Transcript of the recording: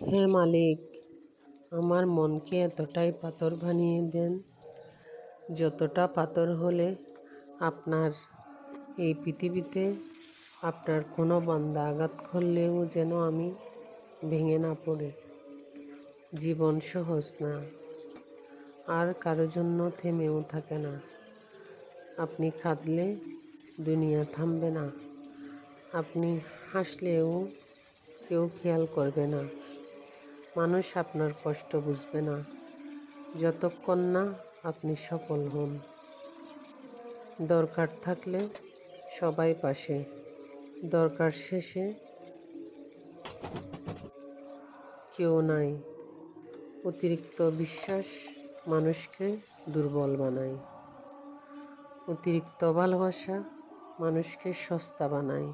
হে মালিক, আমার মনকে এতটাই পাথর বানিয়ে দেন, যতটা পাথর হলে আপনার এই পৃথিবীতে আপনার কোনো বান্দা আঘাত করলেও যেন আমি ভেঙে না পড়ি। জীবন সহজ না, আর কারো জন্য থেমেও থাকে না। আপনি কাঁদলে দুনিয়া থামবে না, আপনি হাসলেও কেউ খেয়াল করবে না। মানুষ আপনার কষ্ট বুঝবে না যতক্ষণ না আপনি সফল হন। দরকার থাকলে সবাই পাশে, দরকার শেষে কেউ নাই। অতিরিক্ত বিশ্বাস মানুষকে দুর্বল বানায়, অতিরিক্ত ভালোবাসা মানুষকে সস্তা বানায়।